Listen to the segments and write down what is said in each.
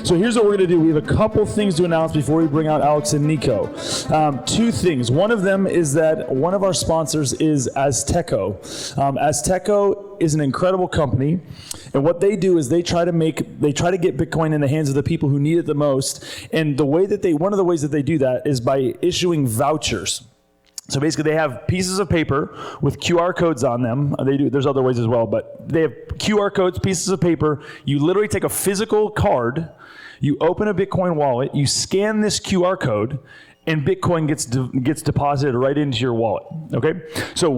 So here's what we're going to do. We have a couple things to announce before we bring out Alex and Nico. Two things. One of them is that one of our sponsors is Azteco. Azteco is an incredible company, and what they do is they try to get Bitcoin in the hands of the people who need it the most. And one of the ways that they do that is by issuing vouchers. So basically, they have pieces of paper with QR codes on them. There's other ways as well, but they have QR codes, pieces of paper. You literally take a physical card, you open a Bitcoin wallet, you scan this QR code, and Bitcoin gets deposited right into your wallet. Okay? So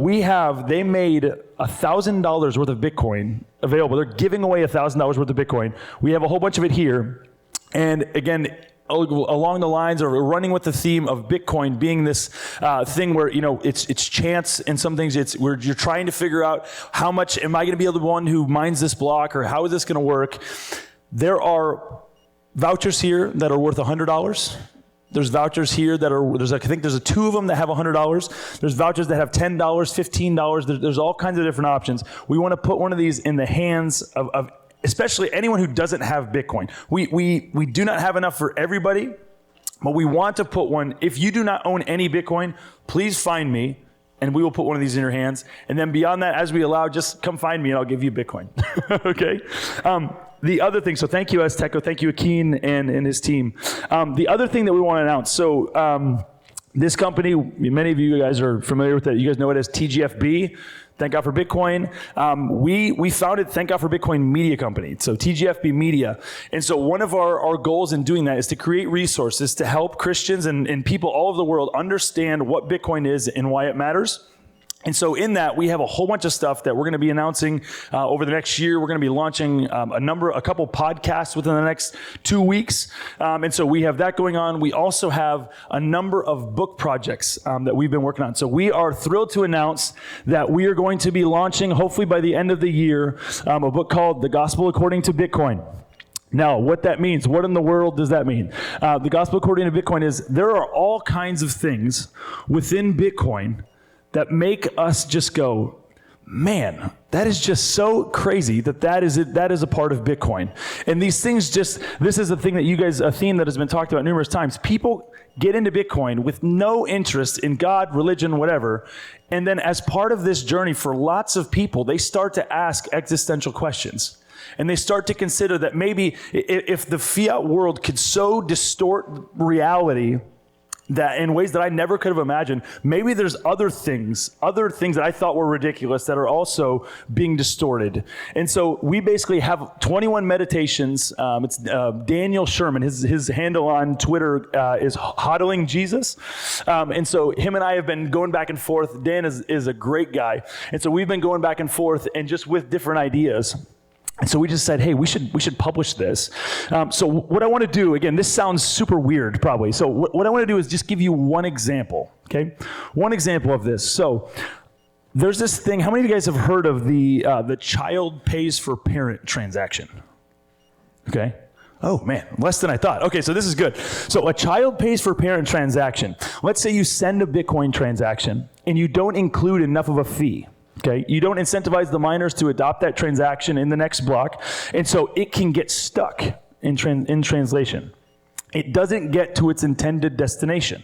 they made $1,000 worth of Bitcoin available. They're giving away $1,000 worth of Bitcoin. We have a whole bunch of it here, and again, along the lines or running with the theme of Bitcoin being this thing where, it's chance, and some things you're trying to figure out how much am I going to be the one who mines this block, or how is this going to work? There are vouchers here that are worth $100. There's vouchers here that I think there's two of them that have $100. There's vouchers that have $10, $15. There's all kinds of different options. We want to put one of these in the hands of especially anyone who doesn't have Bitcoin. We do not have enough for everybody, but we want to put one. If you do not own any Bitcoin, please find me, and we will put one of these in your hands. And then beyond that, as we allow, just come find me and I'll give you Bitcoin. Okay? The other thing, so thank you, Azteco, thank you, Akin and his team. The other thing that we want to announce, so this company, many of you guys are familiar with it. You guys know it as TGFB. Thank God for Bitcoin. We founded Thank God for Bitcoin Media Company, so TGFB Media. And so one of our goals in doing that is to create resources to help Christians and people all over the world understand what Bitcoin is and why it matters. And so in that, we have a whole bunch of stuff that we're going to be announcing over the next year. We're going to be launching a couple podcasts within the next 2 weeks. And so we have that going on. We also have a number of book projects that we've been working on. So we are thrilled to announce that we are going to be launching, hopefully by the end of the year, a book called The Gospel According to Bitcoin. Now, what that means, what in the world does that mean? The Gospel According to Bitcoin is there are all kinds of things within Bitcoin that make us just go, man, that is just so crazy that is a part of Bitcoin. And these things this is a thing that a theme that has been talked about numerous times. People get into Bitcoin with no interest in God, religion, whatever. And then as part of this journey for lots of people, they start to ask existential questions. And they start to consider that maybe if the fiat world could so distort reality that in ways that I never could have imagined, maybe there's other things that I thought were ridiculous that are also being distorted. And so we basically have 21 meditations. It's Daniel Sherman. His handle on Twitter is Hodling Jesus. And so him and I have been going back and forth. Dan is a great guy. And so we've been going back and forth and just with different ideas. And so we just said, hey, we should publish this. So what I want to do, again, this sounds super weird probably. So what I want to do is just give you one example, okay? One example of this. So there's this thing, how many of you guys have heard of the child pays for parent transaction? Okay. Oh man, less than I thought. Okay, so this is good. So a child pays for parent transaction. Let's say you send a Bitcoin transaction and you don't include enough of a fee. Okay, you don't incentivize the miners to adopt that transaction in the next block, and so it can get stuck in translation. It doesn't get to its intended destination.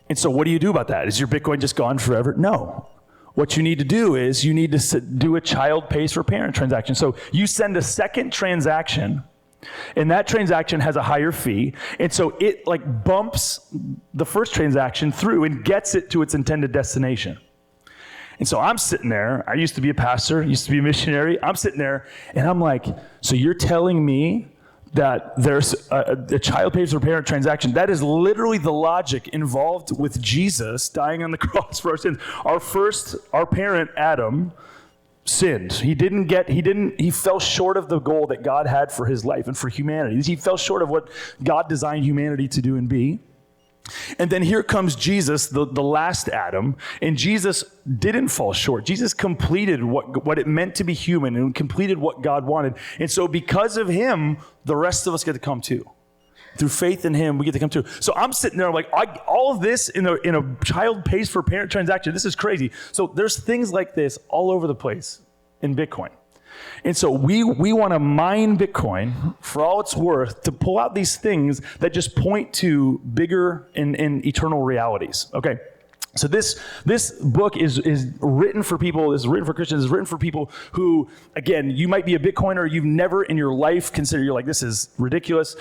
And so what do you do about that? Is your Bitcoin just gone forever? No. What you need to do is you need to do a child pays for parent transaction. So you send a second transaction, and that transaction has a higher fee, and so it bumps the first transaction through and gets it to its intended destination. And so I'm sitting there, I used to be a pastor, used to be a missionary, I'm sitting there, and I'm like, so you're telling me that there's a child pays for parent transaction? That is literally the logic involved with Jesus dying on the cross for our sins. Our parent, Adam, sinned. He fell short of the goal that God had for his life and for humanity. He fell short of what God designed humanity to do and be. And then here comes Jesus, the last Adam, and Jesus didn't fall short. Jesus completed what it meant to be human and completed what God wanted. And so because of him, the rest of us get to come too. Through faith in him, we get to come too. So I'm sitting there like, all of this in a child pays for parent transaction, this is crazy. So there's things like this all over the place in Bitcoin. And so we want to mine Bitcoin for all it's worth to pull out these things that just point to bigger and eternal realities. Okay. So this book is written for people, is written for Christians, is written for people who, again, you might be a Bitcoiner, you've never in your life considered, you're like, this is ridiculous.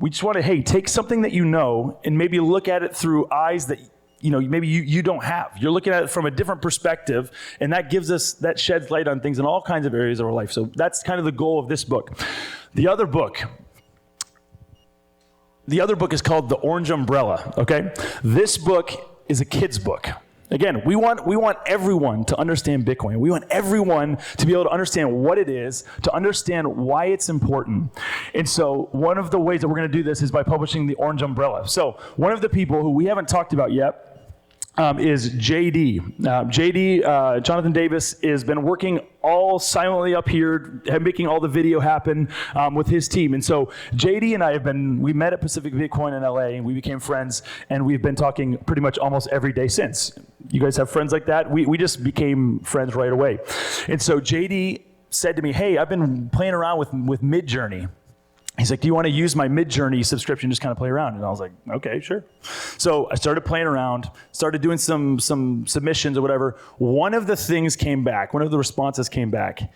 We just want to, hey, take something that you know and maybe look at it through eyes that maybe you don't have. You're looking at it from a different perspective, and that sheds light on things in all kinds of areas of our life. So that's kind of the goal of this book. The other book is called The Orange Umbrella, okay? This book is a kid's book. Again, we want everyone to understand Bitcoin. We want everyone to be able to understand what it is, to understand why it's important. And so one of the ways that we're going to do this is by publishing The Orange Umbrella. So one of the people who we haven't talked about yet is JD. Jonathan Davis, has been working all silently up here, making all the video happen with his team. And so JD and I we met at Pacific Bitcoin in LA, and we became friends, and we've been talking pretty much almost every day since. You guys have friends like that? We just became friends right away. And so JD said to me, hey, I've been playing around with Midjourney. He's like, do you want to use my Midjourney subscription, just kind of play around? And I was like, okay, sure. So I started playing around, started doing some submissions or whatever. One of the responses came back,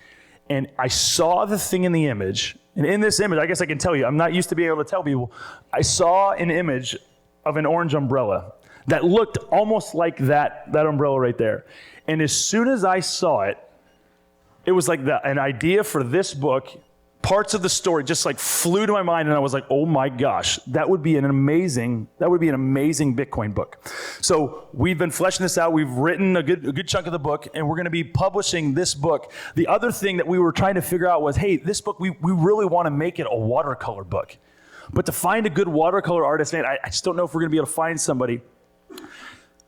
and I saw the thing in the image. And in this image, I guess I can tell you, I'm not used to being able to tell people, I saw an image of an orange umbrella that looked almost like that umbrella right there. And as soon as I saw it, it was like an idea for this book. Parts of the story just like flew to my mind, and I was like, oh my gosh, that would be an amazing Bitcoin book. So we've been fleshing this out. We've written a good chunk of the book, and we're going to be publishing this book. The other thing that we were trying to figure out was, hey, this book, we really want to make it a watercolor book. But to find a good watercolor artist, man, I just don't know if we're going to be able to find somebody.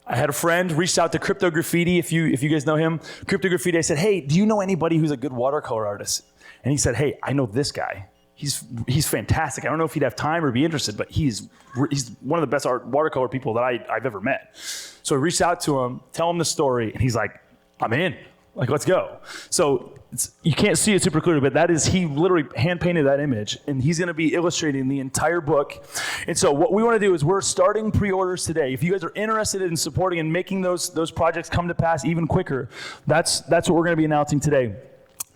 I had a friend reached out to Crypto Graffiti, if you guys know him. Crypto Graffiti, I said, hey, do you know anybody who's a good watercolor artist? And he said, hey, I know this guy. He's fantastic. I don't know if he'd have time or be interested, but he's one of the best watercolor people that I've ever met. So I reached out to him, tell him the story, and he's like, I'm in. Like, let's go. So you can't see it super clearly, but he literally hand-painted that image, and he's going to be illustrating the entire book. And so what we want to do is we're starting pre-orders today. If you guys are interested in supporting and making those projects come to pass even quicker, that's what we're going to be announcing today.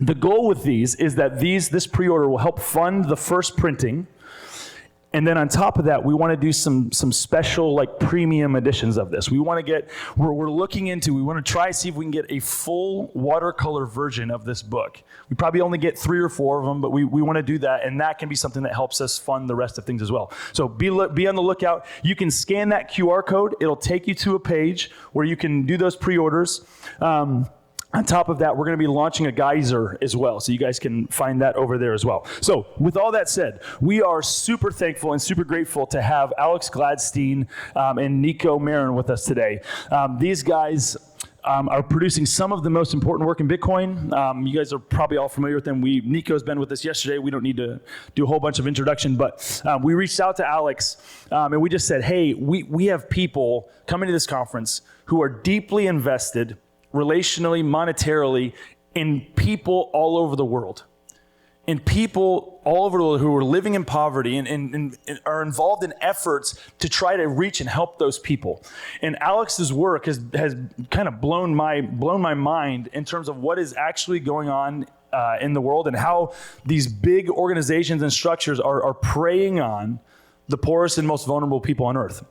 The goal with these is that this pre-order will help fund the first printing. And then on top of that, we want to do some special like premium editions of this. We want to we want to try to see if we can get a full watercolor version of this book. We probably only get 3 or 4 of them, but we want to do that, and that can be something that helps us fund the rest of things as well. So be on the lookout. You can scan that QR code. It'll take you to a page where you can do those pre-orders. On top of that, we're going to be launching a geyser as well, so you guys can find that over there as well. So with all that said, we are super thankful and super grateful to have Alex Gladstein and Nico Marin with us today. These guys are producing some of the most important work in Bitcoin. You guys are probably all familiar with them. Nico's been with us yesterday. We don't need to do a whole bunch of introduction, but we reached out to Alex and we just said, hey, we have people coming to this conference who are deeply invested relationally, monetarily, in people all over the world. In people all over the world who are living in poverty and are involved in efforts to try to reach and help those people. And Alex's work has kind of blown my mind in terms of what is actually going on in the world and how these big organizations and structures are preying on the poorest and most vulnerable people on earth.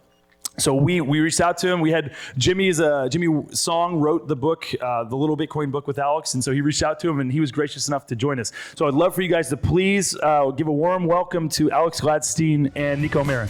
So we reached out to him. We had Jimmy Song wrote the book, the Little Bitcoin book with Alex, and so he reached out to him, and he was gracious enough to join us. So I'd love for you guys to please give a warm welcome to Alex Gladstein and Nico Marin.